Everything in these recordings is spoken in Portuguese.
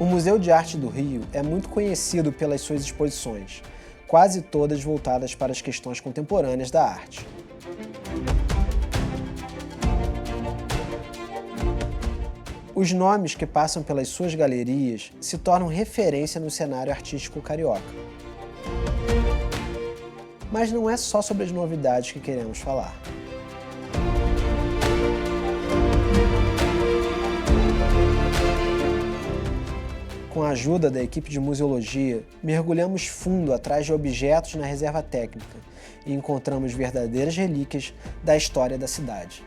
O Museu de Arte do Rio é muito conhecido pelas suas exposições, quase todas voltadas para as questões contemporâneas da arte. Os nomes que passam pelas suas galerias se tornam referência no cenário artístico carioca. Mas não é só sobre as novidades que queremos falar. Com a ajuda da equipe de museologia, mergulhamos fundo atrás de objetos na reserva técnica e encontramos verdadeiras relíquias da história da cidade.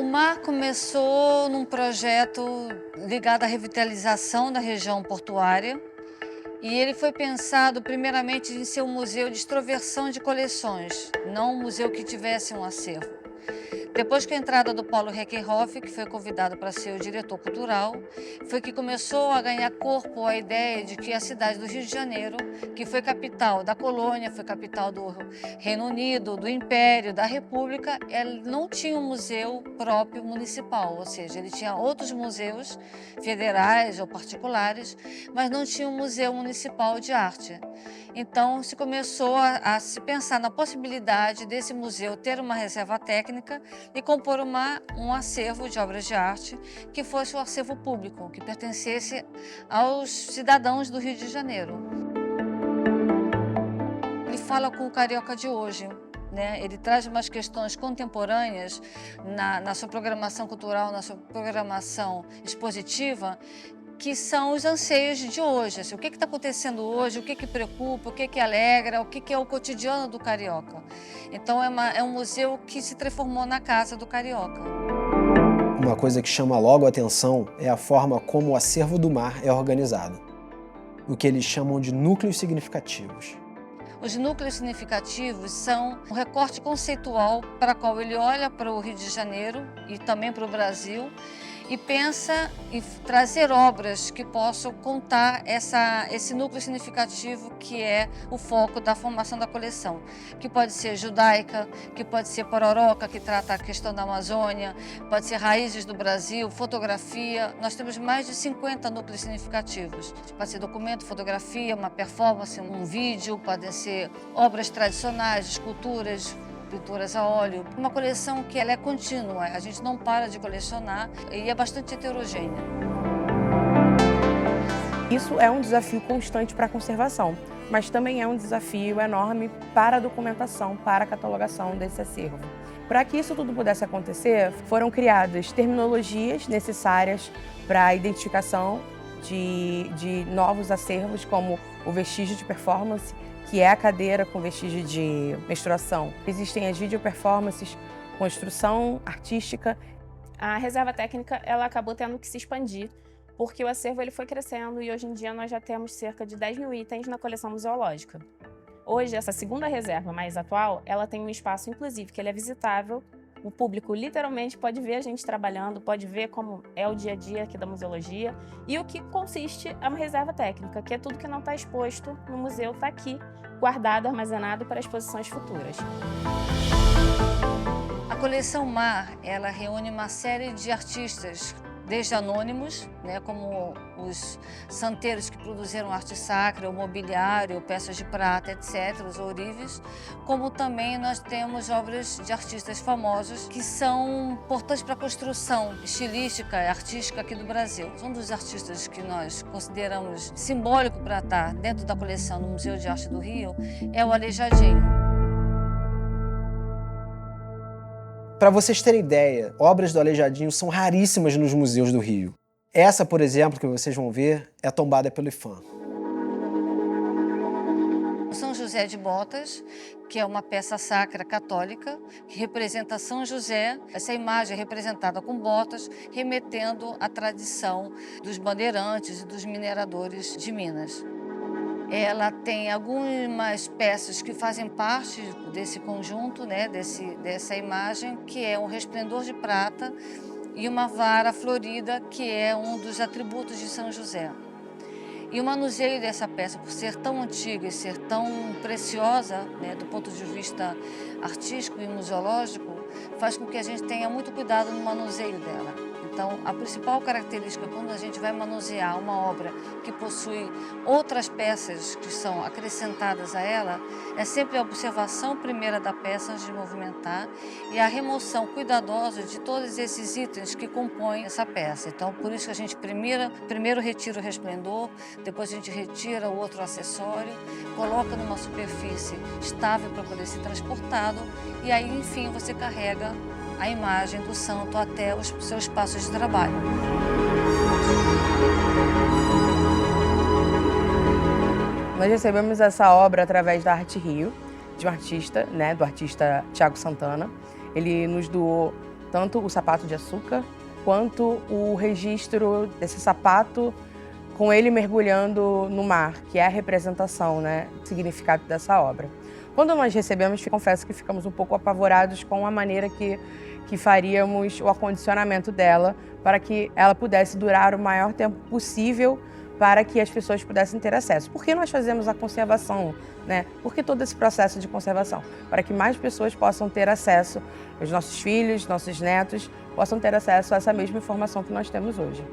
O MAR começou num projeto ligado à revitalização da região portuária e ele foi pensado primeiramente em ser um museu de extroversão de coleções, não um museu que tivesse um acervo. Depois que a entrada do Paulo Reckenhoff, que foi convidado para ser o diretor cultural, foi que começou a ganhar corpo a ideia de que a cidade do Rio de Janeiro, que foi capital da colônia, foi capital do Reino Unido, do Império, da República, ela não tinha um museu próprio municipal, ou seja, ele tinha outros museus federais ou particulares, mas não tinha um museu municipal de arte. Então, se começou a se pensar na possibilidade desse museu ter uma reserva técnica e compor um acervo de obras de arte que fosse um acervo público, que pertencesse aos cidadãos do Rio de Janeiro. Ele fala com o carioca de hoje, né? Ele traz umas questões contemporâneas na sua programação cultural, na sua programação expositiva, que são os anseios de hoje. Assim, o que está acontecendo hoje, o que preocupa, o que alegra, o que é o cotidiano do carioca. Então é um museu que se transformou na casa do carioca. Uma coisa que chama logo a atenção é a forma como o acervo do MAR é organizado, o que eles chamam de núcleos significativos. Os núcleos significativos são um recorte conceitual para qual ele olha para o Rio de Janeiro e também para o Brasil e pensa em trazer obras que possam contar esse núcleo significativo que é o foco da formação da coleção, que pode ser judaica, que pode ser pororoca, que trata a questão da Amazônia, pode ser raízes do Brasil, fotografia. Nós temos mais de 50 núcleos significativos. Pode ser documento, fotografia, uma performance, um vídeo, podem ser obras tradicionais, esculturas, pinturas a óleo. Uma coleção que ela é contínua, a gente não para de colecionar e é bastante heterogênea. Isso é um desafio constante para a conservação, mas também é um desafio enorme para a documentação, para a catalogação desse acervo. Para que isso tudo pudesse acontecer, foram criadas terminologias necessárias para a identificação de novos acervos, como o vestígio de performance, que é a cadeira com vestígio de menstruação. Existem as videoperformances, construção artística. A reserva técnica ela acabou tendo que se expandir, porque o acervo ele foi crescendo e hoje em dia nós já temos cerca de 10 mil itens na coleção museológica. Hoje, essa segunda reserva mais atual, ela tem um espaço, inclusive, que ele é visitável. O público literalmente pode ver a gente trabalhando, pode ver como é o dia a dia aqui da museologia e o que consiste a reserva técnica, que é tudo que não está exposto no museu, está aqui, guardado, armazenado para exposições futuras. A coleção MAR, ela reúne uma série de artistas, desde anônimos, né, como os santeiros que produziram arte sacra, o mobiliário, peças de prata, etc., os ourives, como também nós temos obras de artistas famosos que são importantes para a construção estilística e artística aqui do Brasil. Um dos artistas que nós consideramos simbólico para estar dentro da coleção do Museu de Arte do Rio é o Aleijadinho. Para vocês terem ideia, obras do Aleijadinho são raríssimas nos museus do Rio. Essa, por exemplo, que vocês vão ver, é tombada pelo IPHAN. São José de Botas, que é uma peça sacra católica, que representa São José. Essa imagem é representada com botas, remetendo à tradição dos bandeirantes e dos mineradores de Minas. Ela tem algumas peças que fazem parte desse conjunto, né, dessa imagem, que é um resplendor de prata e uma vara florida, que é um dos atributos de São José. E o manuseio dessa peça, por ser tão antiga e ser tão preciosa, né, do ponto de vista artístico e museológico, faz com que a gente tenha muito cuidado no manuseio dela. Então, a principal característica quando a gente vai manusear uma obra que possui outras peças que são acrescentadas a ela, é sempre a observação primeira da peça antes de movimentar e a remoção cuidadosa de todos esses itens que compõem essa peça. Então, por isso que a gente primeiro retira o resplendor, depois a gente retira o outro acessório, coloca numa superfície estável para poder ser transportado e aí, enfim, você carrega a imagem do santo até os seus espaços de trabalho. Nós recebemos essa obra através da Arte Rio, de um artista, né, do artista Thiago Santana. Ele nos doou tanto o sapato de açúcar, quanto o registro desse sapato com ele mergulhando no mar, que é a representação, né, do significado dessa obra. Quando nós recebemos, confesso que ficamos um pouco apavorados com a maneira que faríamos o acondicionamento dela para que ela pudesse durar o maior tempo possível para que as pessoas pudessem ter acesso. Por que nós fazemos a conservação, né? Por que todo esse processo de conservação? Para que mais pessoas possam ter acesso, os nossos filhos, nossos netos, possam ter acesso a essa mesma informação que nós temos hoje.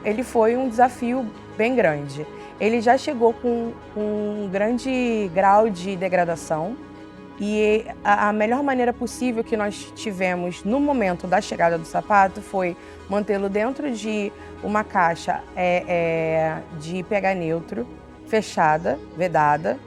Ele foi um desafio bem grande. Ele já chegou com um grande grau de degradação e a melhor maneira possível que nós tivemos no momento da chegada do sapato foi mantê-lo dentro de uma caixa de pH neutro, fechada, vedada,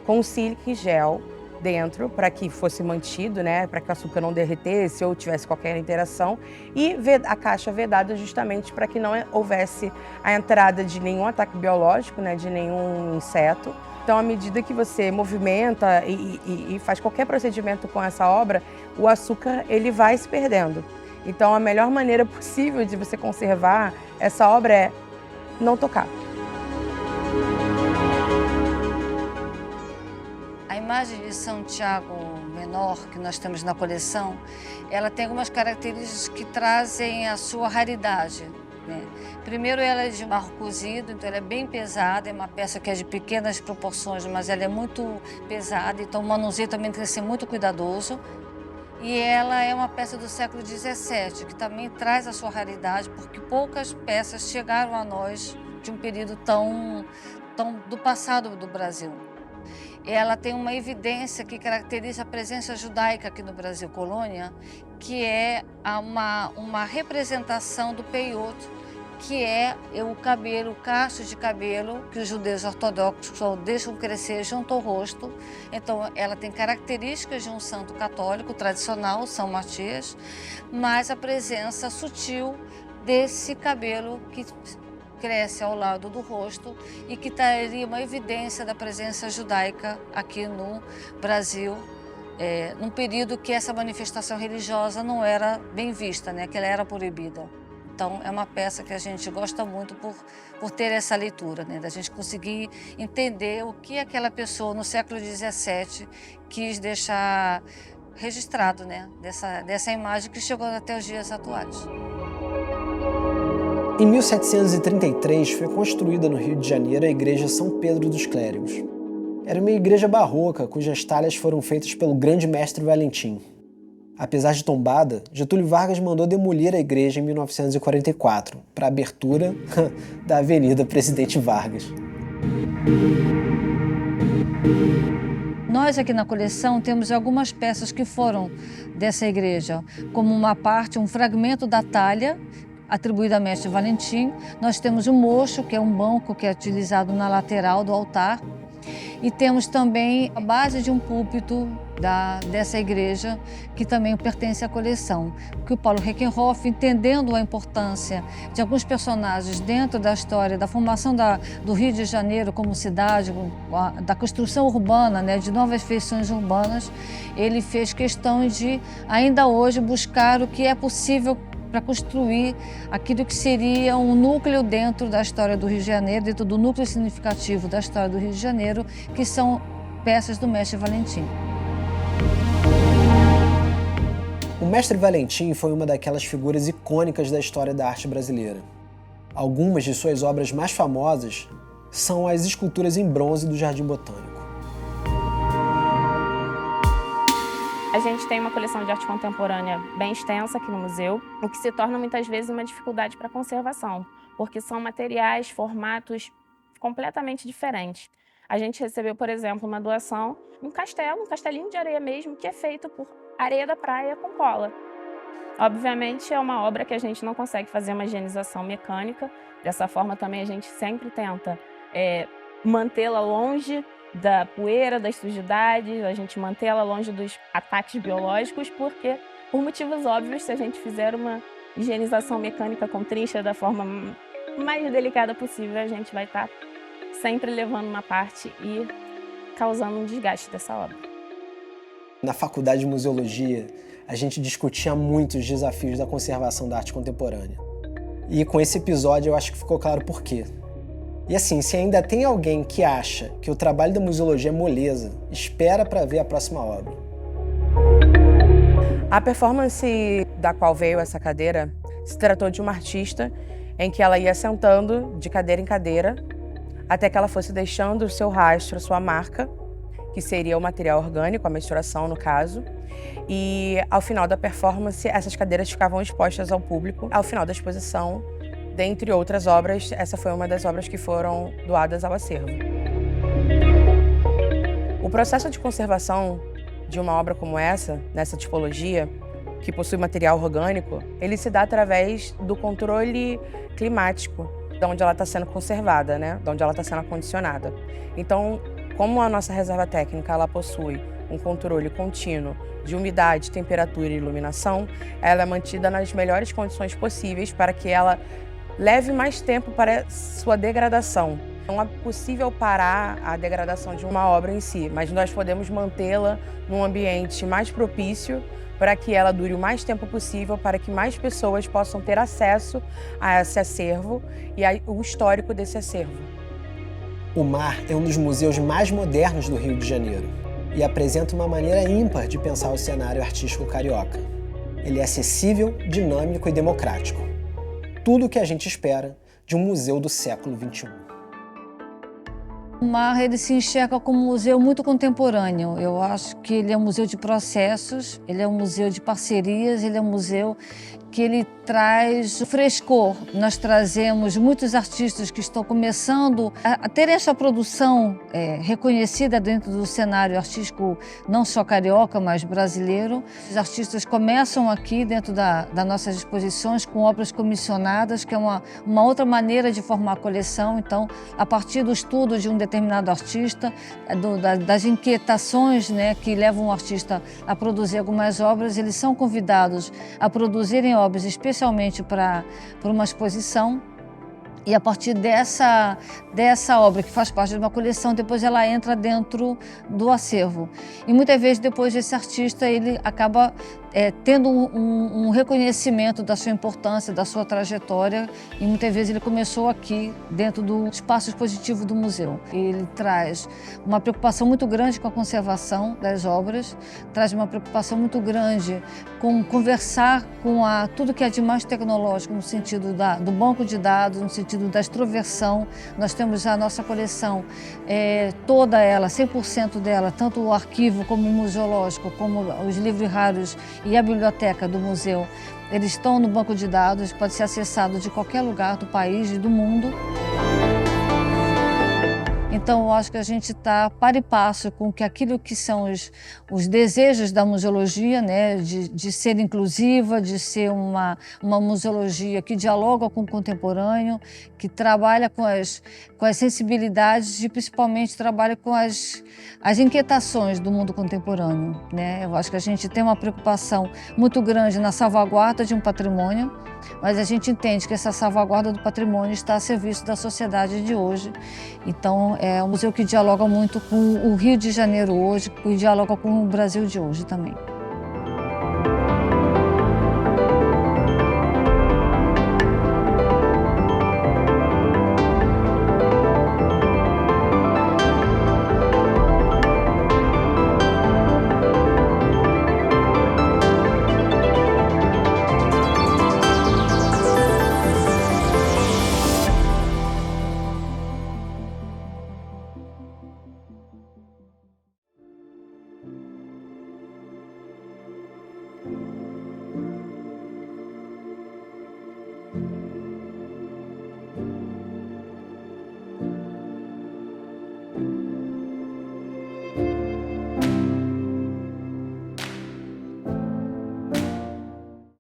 com sílica e gel dentro para que fosse mantido, né, para que o açúcar não derretesse ou tivesse qualquer interação, e a caixa vedada justamente para que não houvesse a entrada de nenhum ataque biológico, né, de nenhum inseto. Então, à medida que você movimenta e faz qualquer procedimento com essa obra, o açúcar ele vai se perdendo. Então, a melhor maneira possível de você conservar essa obra é não tocar. A imagem de São Tiago Menor, que nós temos na coleção, ela tem algumas características que trazem a sua raridade, né? Primeiro, ela é de barro cozido, então ela é bem pesada, é uma peça que é de pequenas proporções, mas ela é muito pesada, então o manuseio também tem que ser muito cuidadoso. E ela é uma peça do século XVII, que também traz a sua raridade, porque poucas peças chegaram a nós de um período tão do passado do Brasil. Ela tem uma evidência que caracteriza a presença judaica aqui no Brasil colônia, que é uma representação do peiot, que é o cabelo, o cacho de cabelo que os judeus ortodoxos deixam crescer junto ao rosto. Então, ela tem características de um santo católico tradicional, São Matias, mas a presença sutil desse cabelo que cresce ao lado do rosto e que traria uma evidência da presença judaica aqui no Brasil, num período que essa manifestação religiosa não era bem vista, né, que ela era proibida. Então, é uma peça que a gente gosta muito por ter essa leitura, né, da gente conseguir entender o que aquela pessoa no século XVII quis deixar registrado, né, dessa imagem que chegou até os dias atuais. Em 1733 foi construída no Rio de Janeiro a Igreja São Pedro dos Clérigos. Era uma igreja barroca cujas talhas foram feitas pelo grande mestre Valentim. Apesar de tombada, Getúlio Vargas mandou demolir a igreja em 1944, para a abertura da Avenida Presidente Vargas. Nós aqui na coleção temos algumas peças que foram dessa igreja, como uma parte, um fragmento da talha, atribuído a mestre Valentim. Nós temos o mocho, que é um banco que é utilizado na lateral do altar. E temos também a base de um púlpito dessa igreja, que também pertence à coleção. Que o Paulo Reckenhoff, entendendo a importância de alguns personagens dentro da história da formação do Rio de Janeiro como cidade, da construção urbana, né, de novas feições urbanas, ele fez questão de, ainda hoje, buscar o que é possível para construir aquilo que seria um núcleo dentro da história do Rio de Janeiro, dentro do núcleo significativo da história do Rio de Janeiro, que são peças do Mestre Valentim. O Mestre Valentim foi uma daquelas figuras icônicas da história da arte brasileira. Algumas de suas obras mais famosas são as esculturas em bronze do Jardim Botânico. A gente tem uma coleção de arte contemporânea bem extensa aqui no museu, o que se torna muitas vezes uma dificuldade para a conservação, porque são materiais, formatos completamente diferentes. A gente recebeu, por exemplo, uma doação de um castelinho de areia mesmo, que é feito por areia da praia com cola. Obviamente é uma obra que a gente não consegue fazer uma higienização mecânica, dessa forma também a gente sempre tenta mantê-la longe da poeira, das sujidades, a gente mantê-la longe dos ataques biológicos, porque, por motivos óbvios, se a gente fizer uma higienização mecânica com trincha da forma mais delicada possível, a gente vai estar sempre levando uma parte e causando um desgaste dessa obra. Na faculdade de museologia, a gente discutia muito os desafios da conservação da arte contemporânea. E com esse episódio eu acho que ficou claro por quê. E assim, se ainda tem alguém que acha que o trabalho da museologia é moleza, espera para ver a próxima obra. A performance da qual veio essa cadeira se tratou de uma artista em que ela ia sentando de cadeira em cadeira até que ela fosse deixando o seu rastro, a sua marca, que seria o material orgânico, a mensuração no caso. E ao final da performance, essas cadeiras ficavam expostas ao público. Ao final da exposição, dentre outras obras, essa foi uma das obras que foram doadas ao acervo. O processo de conservação de uma obra como essa, nessa tipologia, que possui material orgânico, ele se dá através do controle climático, de onde ela está sendo conservada, né? De onde ela está sendo acondicionada. Então, como a nossa reserva técnica ela possui um controle contínuo de umidade, temperatura e iluminação, ela é mantida nas melhores condições possíveis para que ela leve mais tempo para sua degradação. Não é possível parar a degradação de uma obra em si, mas nós podemos mantê-la num ambiente mais propício para que ela dure o mais tempo possível, para que mais pessoas possam ter acesso a esse acervo e ao histórico desse acervo. O MAR é um dos museus mais modernos do Rio de Janeiro e apresenta uma maneira ímpar de pensar o cenário artístico carioca. Ele é acessível, dinâmico e democrático. Tudo o que a gente espera de um museu do século XXI. O MAR ele se enxerga como um museu muito contemporâneo. Eu acho que ele é um museu de processos, ele é um museu de parcerias, ele é um museu que ele traz frescor. Nós trazemos muitos artistas que estão começando a ter essa produção reconhecida dentro do cenário artístico, não só carioca, mas brasileiro. Os artistas começam aqui dentro das nossas exposições com obras comissionadas, que é uma outra maneira de formar a coleção. Então, a partir do estudo de um determinado artista, das inquietações, né, que levam o artista a produzir algumas obras, eles são convidados a produzirem obras especialmente para uma exposição. E a partir dessa obra, que faz parte de uma coleção, depois ela entra dentro do acervo. E muitas vezes depois esse artista ele acaba tendo um reconhecimento da sua importância, da sua trajetória, e muitas vezes ele começou aqui dentro do espaço expositivo do museu. Ele traz uma preocupação muito grande com a conservação das obras, traz uma preocupação muito grande com conversar com tudo que é de mais tecnológico, no sentido do banco de dados, no sentido da extroversão. Nós temos a nossa coleção, toda ela, 100% dela, tanto o arquivo como o museológico, como os livros raros e a biblioteca do museu, eles estão no banco de dados, pode ser acessado de qualquer lugar do país e do mundo. Então, eu acho que a gente está par e passo com aquilo que são os desejos da museologia, né? De ser inclusiva, de ser uma museologia que dialoga com o contemporâneo, que trabalha com as sensibilidades e principalmente trabalha com as inquietações do mundo contemporâneo, né? Eu acho que a gente tem uma preocupação muito grande na salvaguarda de um patrimônio, mas a gente entende que essa salvaguarda do patrimônio está a serviço da sociedade de hoje. Então, é um museu que dialoga muito com o Rio de Janeiro hoje e dialoga com o Brasil de hoje também.